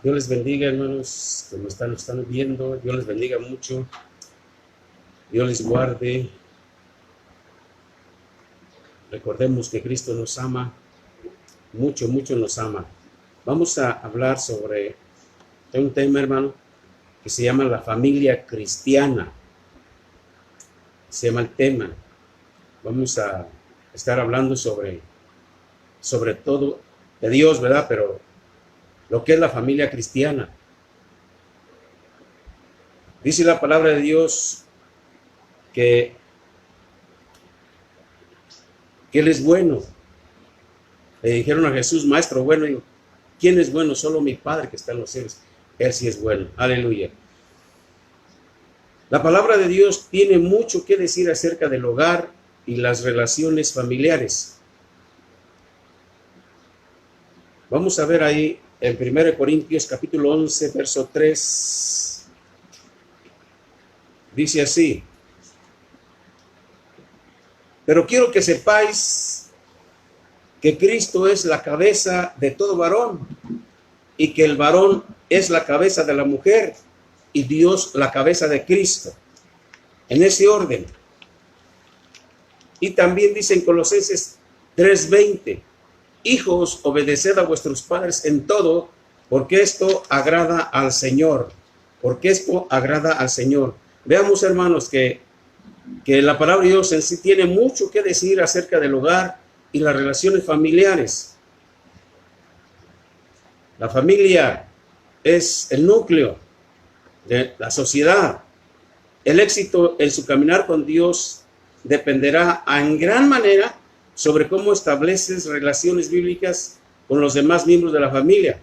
Dios les bendiga, hermanos, que me están viendo. Dios les bendiga mucho. Dios les guarde. Recordemos que Cristo nos ama. Mucho, mucho nos ama. Vamos a hablar sobre un tema, hermano, que se llama la familia cristiana. Se llama el tema. Vamos a estar hablando sobre todo de Dios, ¿verdad? Pero lo que es la familia cristiana. Dice la palabra de Dios que Él es bueno. Le dijeron a Jesús, maestro bueno, y ¿quién es bueno? Solo mi Padre que está en los cielos. Él sí es bueno. Aleluya. La palabra de Dios tiene mucho que decir acerca del hogar y las relaciones familiares. Vamos a ver ahí en 1 Corintios capítulo 11, verso 3. Dice así: pero quiero que sepáis que Cristo es la cabeza de todo varón, y que el varón es la cabeza de la mujer, y Dios la cabeza de Cristo. En ese orden. Y también dice en Colosenses 3:20: hijos, obedeced a vuestros padres en todo, porque esto agrada al Señor. Porque esto agrada al Señor. Veamos, hermanos, que la palabra de Dios en sí tiene mucho que decir acerca del hogar y las relaciones familiares. La familia es el núcleo de la sociedad. El éxito en su caminar con Dios dependerá en gran manera sobre cómo estableces relaciones bíblicas con los demás miembros de la familia.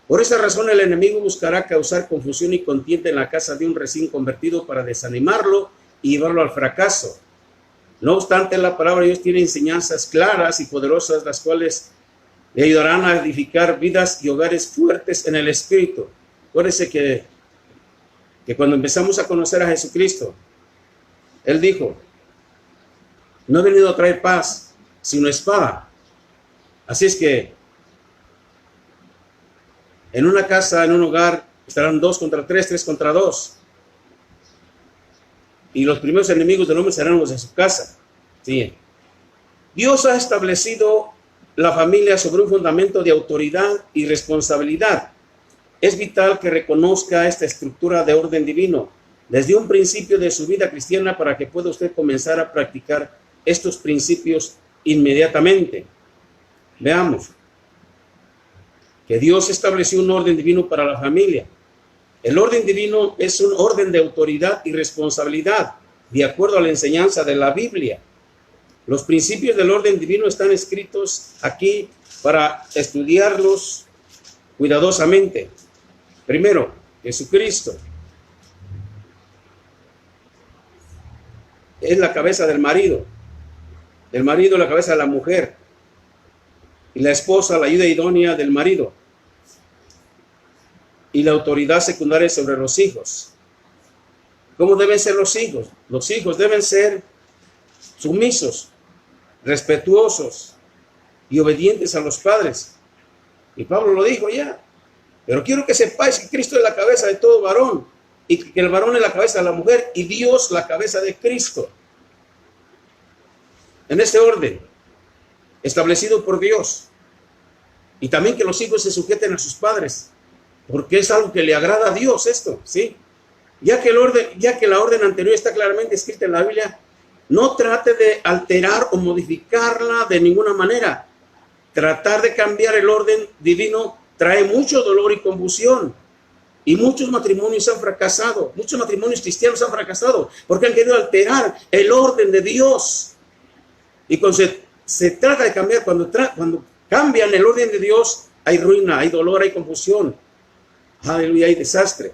Por esa razón, el enemigo buscará causar confusión y contienda en la casa de un recién convertido para desanimarlo y llevarlo al fracaso. No obstante, la palabra de Dios tiene enseñanzas claras y poderosas, las cuales le ayudarán a edificar vidas y hogares fuertes en el Espíritu. Acuérdense que cuando empezamos a conocer a Jesucristo, Él dijo: no he venido a traer paz, sino espada. Así es que en una casa, en un hogar, estarán 2 contra 3, 3 contra 2. Y los primeros enemigos del hombre serán los de su casa. Sí. Dios ha establecido la familia sobre un fundamento de autoridad y responsabilidad. Es vital que reconozca esta estructura de orden divino desde un principio de su vida cristiana para que pueda usted comenzar a practicar estos principios inmediatamente. Veamos que Dios estableció un orden divino para la familia. El orden divino es un orden de autoridad y responsabilidad, de acuerdo a la enseñanza de la Biblia. Los principios del orden divino están escritos aquí para estudiarlos cuidadosamente. Primero, Jesucristo es la cabeza del marido la cabeza de la mujer, y la esposa la ayuda idónea del marido, y la autoridad secundaria sobre los hijos. ¿Cómo deben ser los hijos? Los hijos deben ser sumisos, respetuosos y obedientes a los padres. Y Pablo lo dijo ya. Pero quiero que sepáis que Cristo es la cabeza de todo varón, y que el varón es la cabeza de la mujer, y Dios la cabeza de Cristo. En este orden, establecido por Dios. Y también que los hijos se sujeten a sus padres, porque es algo que le agrada a Dios esto, ¿sí? Ya que la orden anterior está claramente escrita en la Biblia, no trate de alterar o modificarla de ninguna manera. Tratar de cambiar el orden divino trae mucho dolor y confusión. Y muchos matrimonios han fracasado, muchos matrimonios cristianos han fracasado, porque han querido alterar el orden de Dios. Y cuando se trata de cambiar, cuando cambian el orden de Dios, hay ruina, hay dolor, hay confusión. Aleluya, hay desastre.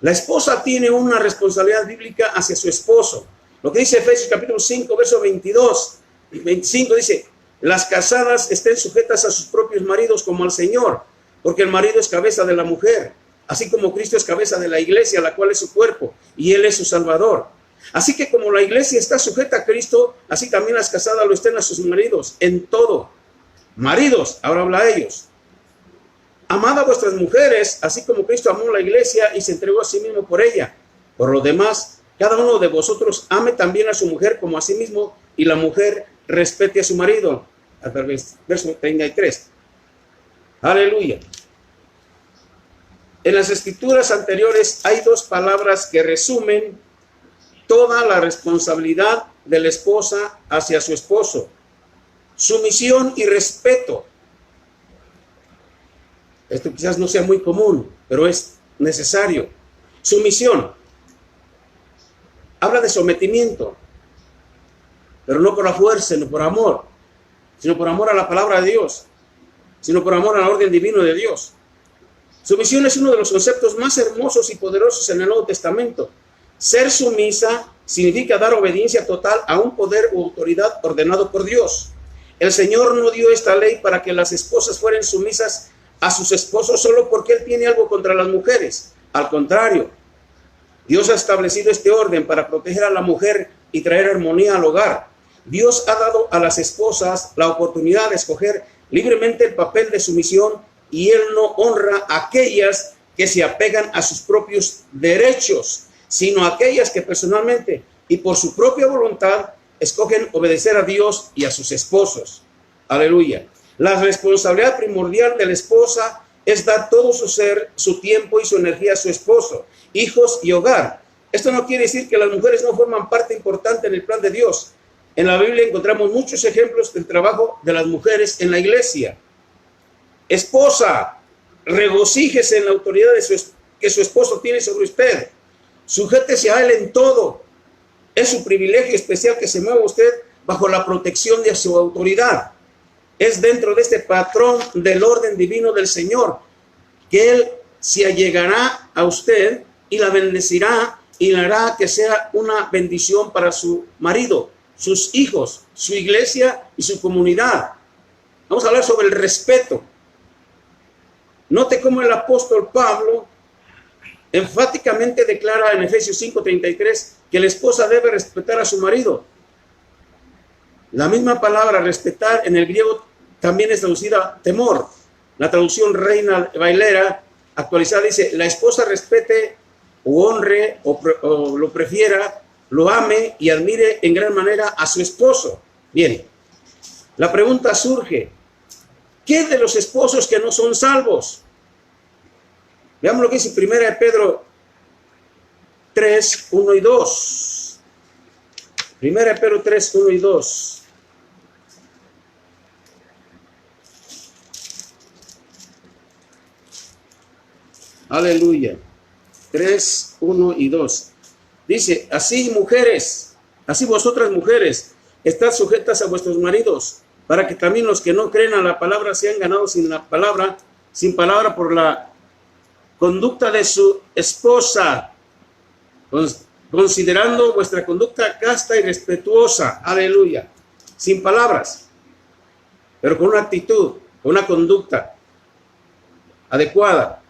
La esposa tiene una responsabilidad bíblica hacia su esposo. Lo que dice Efesios capítulo 5, verso 22 y 25 dice: las casadas estén sujetas a sus propios maridos como al Señor, porque el marido es cabeza de la mujer, así como Cristo es cabeza de la iglesia, la cual es su cuerpo, y Él es su Salvador. Así que como la iglesia está sujeta a Cristo, así también las casadas lo estén a sus maridos, en todo. Maridos, ahora habla a ellos. amad a vuestras mujeres, así como Cristo amó a la iglesia y se entregó a sí mismo por ella. Por lo demás, cada uno de vosotros ame también a su mujer como a sí mismo, y la mujer respete a su marido. Hasta el verso 33. Aleluya. En las escrituras anteriores hay dos palabras que resumen toda la responsabilidad de la esposa hacia su esposo: sumisión y respeto. Esto quizás no sea muy común, pero es necesario. Sumisión habla de sometimiento, pero no por la fuerza, no por amor, sino por amor a la palabra de Dios, sino por amor al orden divino de Dios. Sumisión es uno de los conceptos más hermosos y poderosos en el Nuevo Testamento. Ser sumisa significa dar obediencia total a un poder u autoridad ordenado por Dios. El Señor no dio esta ley para que las esposas fueran sumisas a sus esposos solo porque Él tiene algo contra las mujeres. Al contrario, Dios ha establecido este orden para proteger a la mujer y traer armonía al hogar. Dios ha dado a las esposas la oportunidad de escoger libremente el papel de sumisión, y Él no honra a aquellas que se apegan a sus propios derechos, sino a aquellas que personalmente y por su propia voluntad escogen obedecer a Dios y a sus esposos. Aleluya. La responsabilidad primordial de la esposa es dar todo su ser, su tiempo y su energía a su esposo, hijos y hogar. Esto no quiere decir que las mujeres no forman parte importante en el plan de Dios. En la Biblia encontramos muchos ejemplos del trabajo de las mujeres en la iglesia. Esposa, regocíjese en la autoridad que su esposo tiene sobre usted. Sujétese a él en todo. Es su privilegio especial que se mueva usted bajo la protección de su autoridad. Es dentro de este patrón del orden divino del Señor que Él se allegará a usted y la bendecirá y le hará que sea una bendición para su marido, sus hijos, su iglesia y su comunidad. Vamos a hablar sobre el respeto. Note cómo el apóstol Pablo enfáticamente declara en Efesios 5:33 que la esposa debe respetar a su marido. La misma palabra respetar en el griego también es traducida temor. La traducción Reina Valera actualizada dice: la esposa respete o honre o lo prefiera, lo ame y admire en gran manera a su esposo. Bien, la pregunta surge: ¿qué de los esposos que no son salvos? Veamos lo que dice 1 Pedro 3, 1 y 2. 1 Pedro 3, 1 y 2. Aleluya. 3, 1 y 2. Dice: así mujeres, así vosotras mujeres, estad sujetas a vuestros maridos, para que también los que no creen a la palabra sean ganados sin palabra por la conducta de su esposa, considerando vuestra conducta casta y respetuosa. Aleluya. Sin palabras, pero con una actitud, con una conducta adecuada.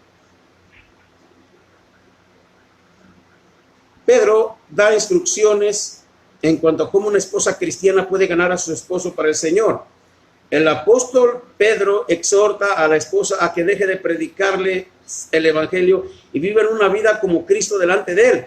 Pedro da instrucciones en cuanto a cómo una esposa cristiana puede ganar a su esposo para el Señor. El apóstol Pedro exhorta a la esposa a que deje de predicarle el evangelio y viva en una vida como Cristo delante de él.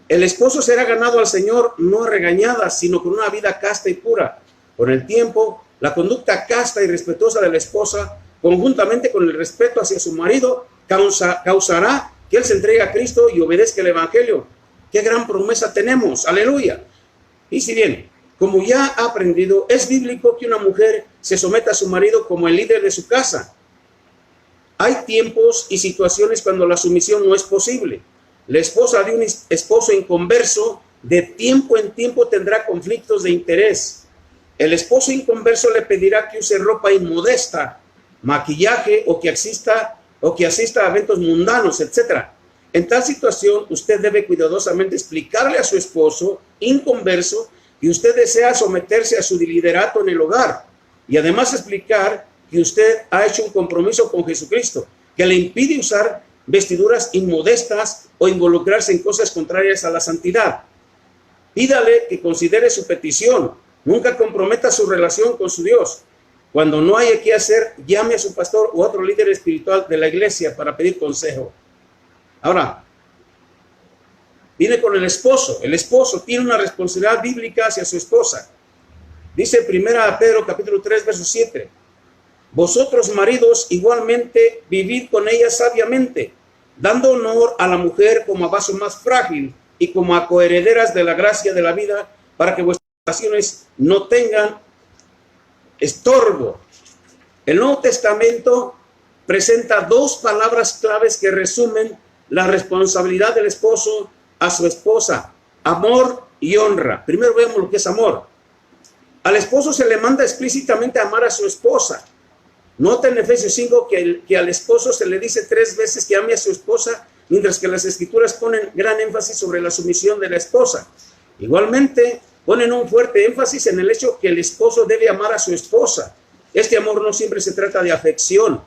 El esposo será ganado al Señor no a regañadas, sino con una vida casta y pura. Con el tiempo, la conducta casta y respetuosa de la esposa, conjuntamente con el respeto hacia su marido, causará que él se entregue a Cristo y obedezca el evangelio. ¡Qué gran promesa tenemos! ¡Aleluya! Y si bien, como ya ha aprendido, es bíblico que una mujer se someta a su marido como el líder de su casa. Hay tiempos y situaciones cuando la sumisión no es posible. La esposa de un esposo inconverso de tiempo en tiempo tendrá conflictos de interés. El esposo inconverso le pedirá que use ropa inmodesta, maquillaje o que asista a eventos mundanos, etc. En tal situación, usted debe cuidadosamente explicarle a su esposo inconverso que usted desea someterse a su liderato en el hogar y además explicar que usted ha hecho un compromiso con Jesucristo que le impide usar vestiduras inmodestas o involucrarse en cosas contrarias a la santidad. Pídale que considere su petición. Nunca comprometa su relación con su Dios. Cuando no haya qué hacer, llame a su pastor u otro líder espiritual de la iglesia para pedir consejo. Ahora, viene con el esposo. El esposo tiene una responsabilidad bíblica hacia su esposa. Dice 1 Pedro capítulo 3, verso 7. Vosotros, maridos, igualmente vivid con ella sabiamente, dando honor a la mujer como a vaso más frágil y como a coherederas de la gracia de la vida, para que vuestras oraciones no tengan estorbo. El Nuevo Testamento presenta dos palabras claves que resumen la responsabilidad del esposo a su esposa: amor y honra. Primero vemos lo que es amor. Al esposo se le manda explícitamente a amar a su esposa. Nota en Efesios 5 que al esposo se le dice 3 veces que ame a su esposa, mientras que las escrituras ponen gran énfasis sobre la sumisión de la esposa. Igualmente, ponen un fuerte énfasis en el hecho que el esposo debe amar a su esposa. Este amor no siempre se trata de afección.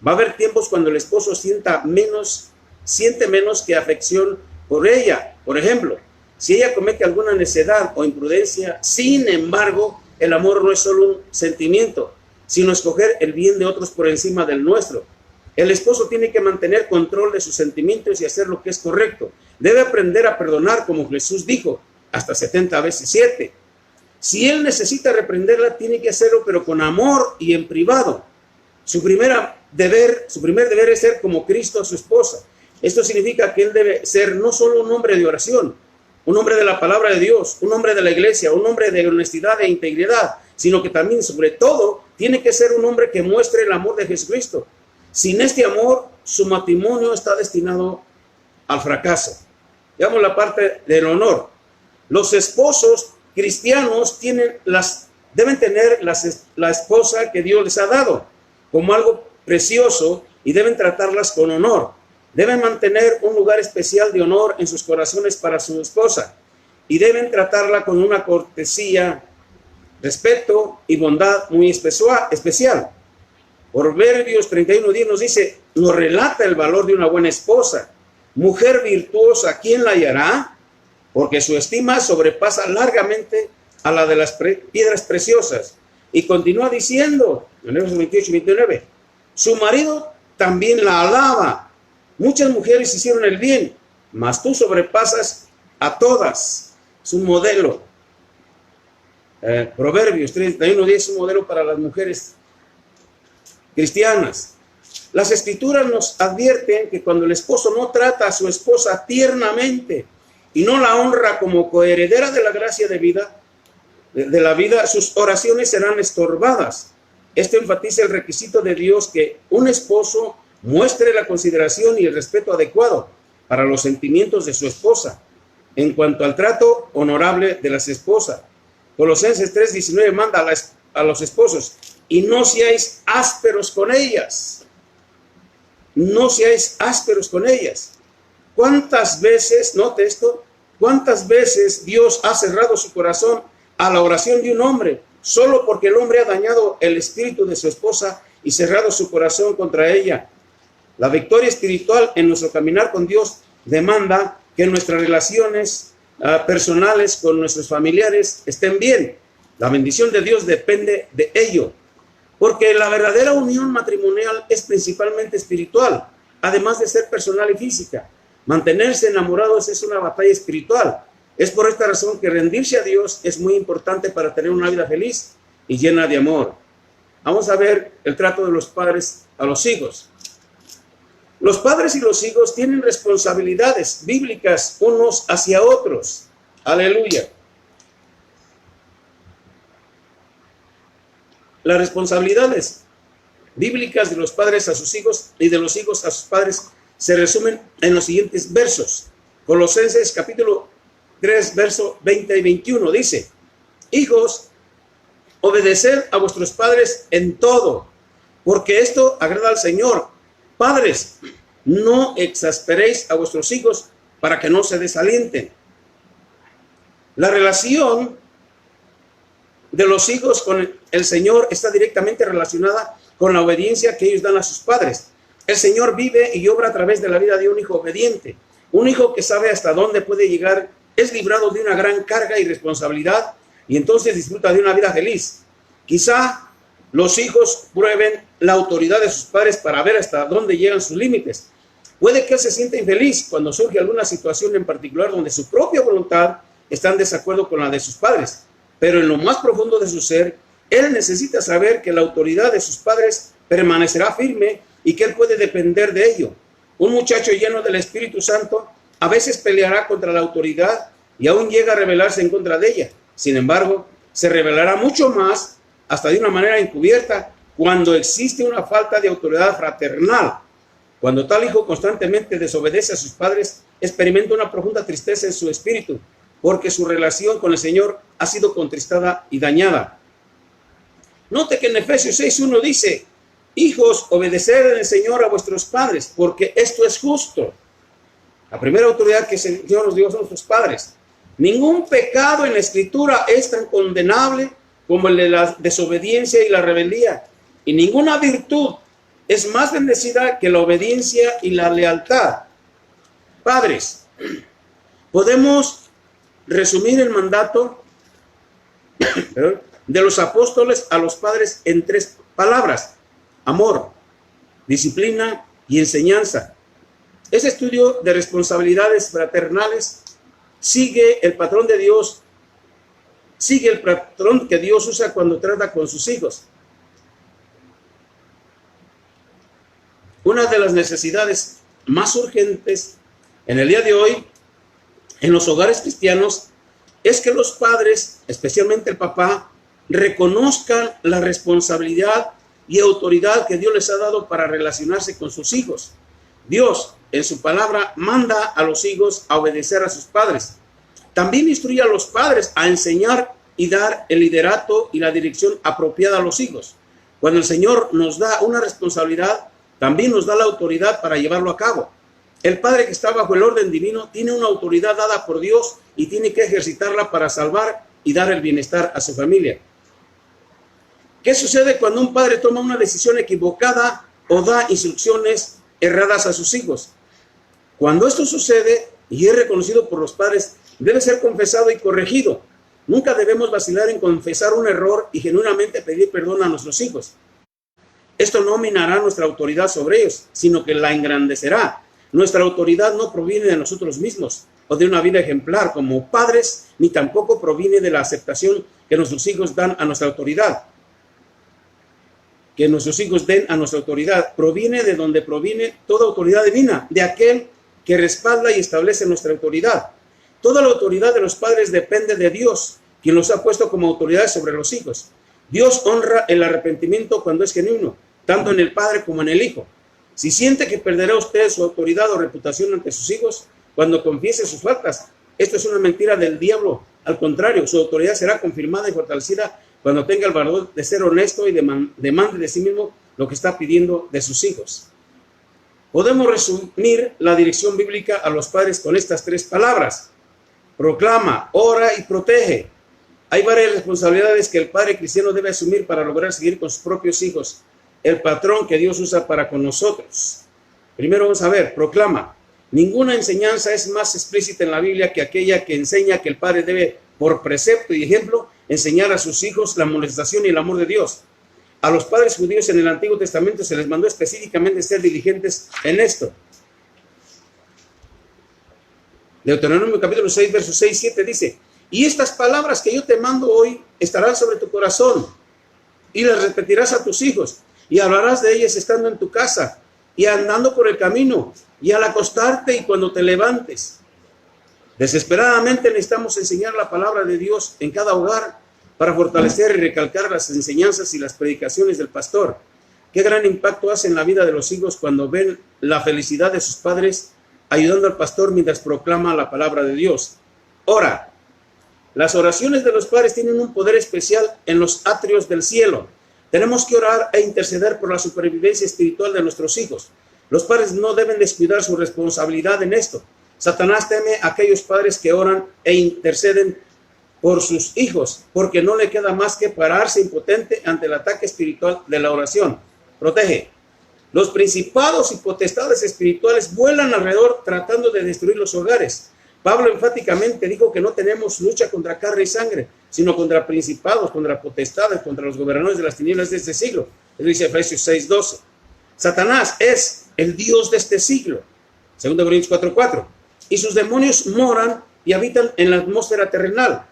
Va a haber tiempos cuando el esposo siente menos que afección por ella. Por ejemplo, si ella comete alguna necedad o imprudencia, sin embargo, el amor no es solo un sentimiento, sino escoger el bien de otros por encima del nuestro. El esposo tiene que mantener control de sus sentimientos y hacer lo que es correcto. Debe aprender a perdonar, como Jesús dijo, hasta 70 veces 7. Si él necesita reprenderla, tiene que hacerlo, pero con amor y en privado. Su primer deber es ser como Cristo a su esposa. Esto significa que él debe ser no solo un hombre de oración, un hombre de la palabra de Dios, un hombre de la iglesia, un hombre de honestidad e integridad, sino que también, sobre todo, tiene que ser un hombre que muestre el amor de Jesucristo. Sin este amor, su matrimonio está destinado al fracaso. Veamos la parte del honor. Los esposos cristianos deben tener la esposa que Dios les ha dado como algo precioso y deben tratarlas con honor. Deben mantener un lugar especial de honor en sus corazones para su esposa y deben tratarla con una cortesía, respeto y bondad muy especial. Proverbios 31:10 nos relata el valor de una buena esposa. Mujer virtuosa, ¿quién la hallará? Porque su estima sobrepasa largamente a la de las piedras preciosas. Y continúa diciendo, en versos 28 y 29, su marido también la alaba. Muchas mujeres hicieron el bien, mas tú sobrepasas a todas. Es un modelo. Proverbios 31:10 es un modelo para las mujeres cristianas. Las escrituras nos advierten que cuando el esposo no trata a su esposa tiernamente y no la honra como coheredera de la gracia de la vida, sus oraciones serán estorbadas. Esto enfatiza el requisito de Dios que un esposo muestre la consideración y el respeto adecuado para los sentimientos de su esposa en cuanto al trato honorable de las esposas. Colosenses 3:19 manda a los esposos: y no seáis ásperos con ellas. No seáis ásperos con ellas. ¿Cuántas veces, note esto, cuántas veces Dios ha cerrado su corazón a la oración de un hombre solo porque el hombre ha dañado el espíritu de su esposa y cerrado su corazón contra ella? La victoria espiritual en nuestro caminar con Dios demanda que nuestras relaciones personales con nuestros familiares estén bien. La bendición de Dios depende de ello, porque la verdadera unión matrimonial es principalmente espiritual, además de ser personal y física. Mantenerse enamorados es una batalla espiritual. Es por esta razón que rendirse a Dios es muy importante para tener una vida feliz y llena de amor. Vamos a ver el trato de los padres a los hijos. Los padres y los hijos tienen responsabilidades bíblicas unos hacia otros. Aleluya. Las responsabilidades bíblicas de los padres a sus hijos y de los hijos a sus padres se resumen en los siguientes versos. Colosenses capítulo 3, verso 20 y 21 dice: hijos, obedeced a vuestros padres en todo, porque esto agrada al Señor. Padres, no exasperéis a vuestros hijos para que no se desalienten. La relación de los hijos con el Señor está directamente relacionada con la obediencia que ellos dan a sus padres. El Señor vive y obra a través de la vida de un hijo obediente. Un hijo que sabe hasta dónde puede llegar es librado de una gran carga y responsabilidad y entonces disfruta de una vida feliz. Quizá los hijos prueben la autoridad de sus padres para ver hasta dónde llegan sus límites. Puede que él se sienta infeliz cuando surge alguna situación en particular donde su propia voluntad está en desacuerdo con la de sus padres, pero en lo más profundo de su ser, él necesita saber que la autoridad de sus padres permanecerá firme y que él puede depender de ello. Un muchacho lleno del Espíritu Santo a veces peleará contra la autoridad y aún llega a rebelarse en contra de ella. Sin embargo, se rebelará mucho más, hasta de una manera encubierta, cuando existe una falta de autoridad fraternal. Cuando tal hijo constantemente desobedece a sus padres, experimenta una profunda tristeza en su espíritu, porque su relación con el Señor ha sido contristada y dañada. Note que en Efesios 6:1 dice: hijos, obedeced en el Señor a vuestros padres, porque esto es justo. La primera autoridad que el Señor nos dio son nuestros padres. Ningún pecado en la Escritura es tan condenable como el de la desobediencia y la rebeldía, y ninguna virtud es más bendecida que la obediencia y la lealtad. Padres, podemos resumir el mandato de los apóstoles a los padres en 3 palabras: amor, disciplina y enseñanza. Este estudio de responsabilidades fraternales sigue el patrón de Dios, sigue el patrón que Dios usa cuando trata con sus hijos. Una de las necesidades más urgentes en el día de hoy en los hogares cristianos es que los padres, especialmente el papá, reconozcan la responsabilidad y autoridad que Dios les ha dado para relacionarse con sus hijos. Dios, en su palabra, manda a los hijos a obedecer a sus padres. También instruye a los padres a enseñar y dar el liderato y la dirección apropiada a los hijos. Cuando el Señor nos da una responsabilidad, también nos da la autoridad para llevarlo a cabo. El padre que está bajo el orden divino tiene una autoridad dada por Dios y tiene que ejercitarla para salvar y dar el bienestar a su familia. ¿Qué sucede cuando un padre toma una decisión equivocada o da instrucciones erradas a sus hijos? Cuando esto sucede y es reconocido por los padres, debe ser confesado y corregido. Nunca debemos vacilar en confesar un error y genuinamente pedir perdón a nuestros hijos. Esto no minará nuestra autoridad sobre ellos, sino que la engrandecerá. Nuestra autoridad no proviene de nosotros mismos o de una vida ejemplar como padres, ni tampoco proviene de la aceptación que nuestros hijos dan a nuestra autoridad. Que nuestros hijos den a nuestra autoridad proviene de donde proviene toda autoridad divina, de aquel que respalda y establece nuestra autoridad. Toda la autoridad de los padres depende de Dios, quien los ha puesto como autoridad sobre los hijos. Dios honra el arrepentimiento cuando es genuino, tanto en el padre como en el hijo. Si siente que perderá usted su autoridad o reputación ante sus hijos cuando confiese sus faltas, esto es una mentira del diablo. Al contrario, su autoridad será confirmada y fortalecida cuando tenga el valor de ser honesto y demande de sí mismo lo que está pidiendo de sus hijos. Podemos resumir la dirección bíblica a los padres con estas 3 palabras: proclama, ora y protege. Hay varias responsabilidades que el padre cristiano debe asumir para lograr seguir con sus propios hijos el patrón que Dios usa para con nosotros. Primero vamos a ver, proclama. Ninguna enseñanza es más explícita en la Biblia que aquella que enseña que el padre debe, por precepto y ejemplo, enseñar a sus hijos la amonestación y el amor de Dios. A los padres judíos en el Antiguo Testamento se les mandó específicamente ser diligentes en esto. Deuteronomio capítulo 6, versos 6 y 7 dice: y estas palabras que yo te mando hoy estarán sobre tu corazón, y las repetirás a tus hijos, y hablarás de ellas estando en tu casa, y andando por el camino, y al acostarte y cuando te levantes. Desesperadamente necesitamos enseñar la palabra de Dios en cada hogar para fortalecer y recalcar las enseñanzas y las predicaciones del pastor. Qué gran impacto hace en la vida de los hijos cuando ven la felicidad de sus padres ayudando al pastor mientras proclama la palabra de Dios. Ora. Las oraciones de los padres tienen un poder especial en los atrios del cielo. Tenemos que orar e interceder por la supervivencia espiritual de nuestros hijos. Los padres no deben descuidar su responsabilidad en esto. Satanás teme a aquellos padres que oran e interceden por sus hijos, porque no le queda más que pararse impotente ante el ataque espiritual de la oración. Protege. Los principados y potestades espirituales vuelan alrededor tratando de destruir los hogares. Pablo enfáticamente dijo que no tenemos lucha contra carne y sangre, sino contra principados, contra potestades, contra los gobernadores de las tinieblas de este siglo. Eso dice Efesios 6:12. Satanás es el Dios de este siglo, 2 Corintios 4:4. Y sus demonios moran y habitan en la atmósfera terrenal.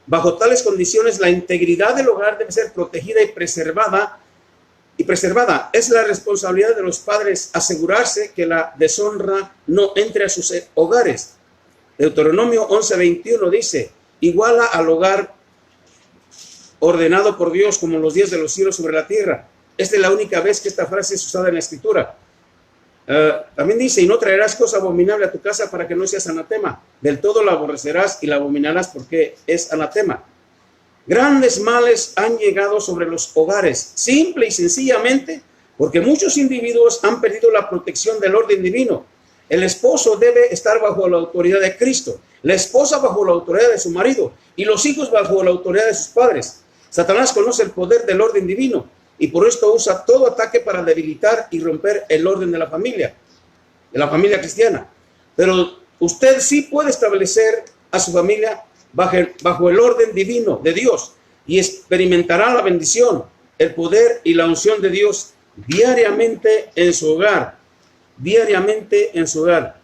Bajo tales condiciones, la integridad del hogar debe ser protegida y preservada. Es la responsabilidad de los padres asegurarse que la deshonra no entre a sus hogares. Deuteronomio 11:21 dice: iguala al hogar ordenado por Dios como los días de los cielos sobre la tierra. Esta es la única vez que esta frase es usada en la Escritura. También dice: y no traerás cosa abominable a tu casa para que no seas anatema. Del todo la aborrecerás y la abominarás porque es anatema. Grandes males han llegado sobre los hogares, simple y sencillamente porque muchos individuos han perdido la protección del orden divino. El esposo debe estar bajo la autoridad de Cristo, la esposa bajo la autoridad de su marido y los hijos bajo la autoridad de sus padres. Satanás conoce el poder del orden divino y por esto usa todo ataque para debilitar y romper el orden de la familia cristiana. Pero usted sí puede establecer a su familia bajo el orden divino de Dios y experimentará la bendición, el poder y la unción de Dios diariamente en su hogar. Diariamente en su hogar.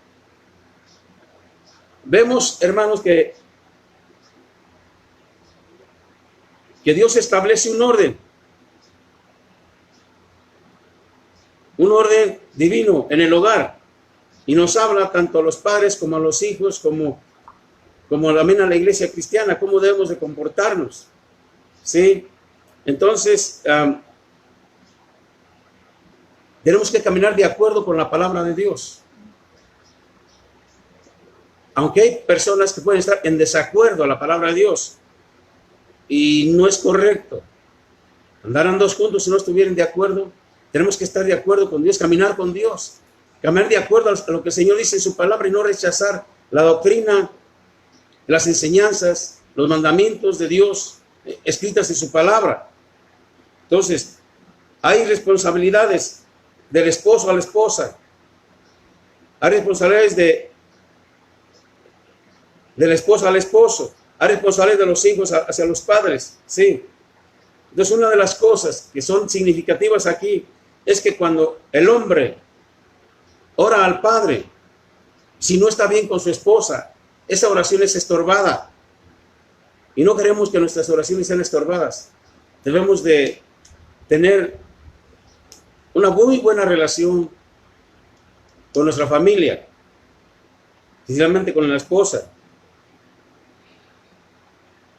Vemos, hermanos, que Dios establece un orden divino en el hogar y nos habla tanto a los padres como a los hijos, como también a la iglesia cristiana, cómo debemos de comportarnos, ¿sí? Entonces, tenemos que caminar de acuerdo con la palabra de Dios. Aunque hay personas que pueden estar en desacuerdo a la palabra de Dios y no es correcto. Andaran dos juntos si no estuvieran de acuerdo. Tenemos que estar de acuerdo con Dios, caminar con Dios, caminar de acuerdo a lo que el Señor dice en su palabra y no rechazar la doctrina, las enseñanzas, los mandamientos de Dios escritas en su palabra. Entonces, hay responsabilidades del esposo a la esposa. Hay responsabilidades de la esposa al esposo. Hay responsabilidades de los hijos hacia los padres. Sí. Entonces, una de las cosas que son significativas aquí es que cuando el hombre ora al Padre, si no está bien con su esposa, esa oración es estorbada. Y no queremos que nuestras oraciones sean estorbadas. Debemos de tener una muy buena relación con nuestra familia, especialmente con la esposa.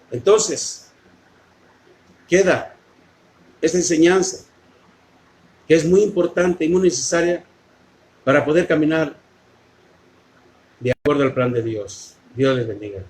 Entonces, queda esta enseñanza que es muy importante y muy necesaria para poder caminar de acuerdo al plan de Dios. Dios les bendiga.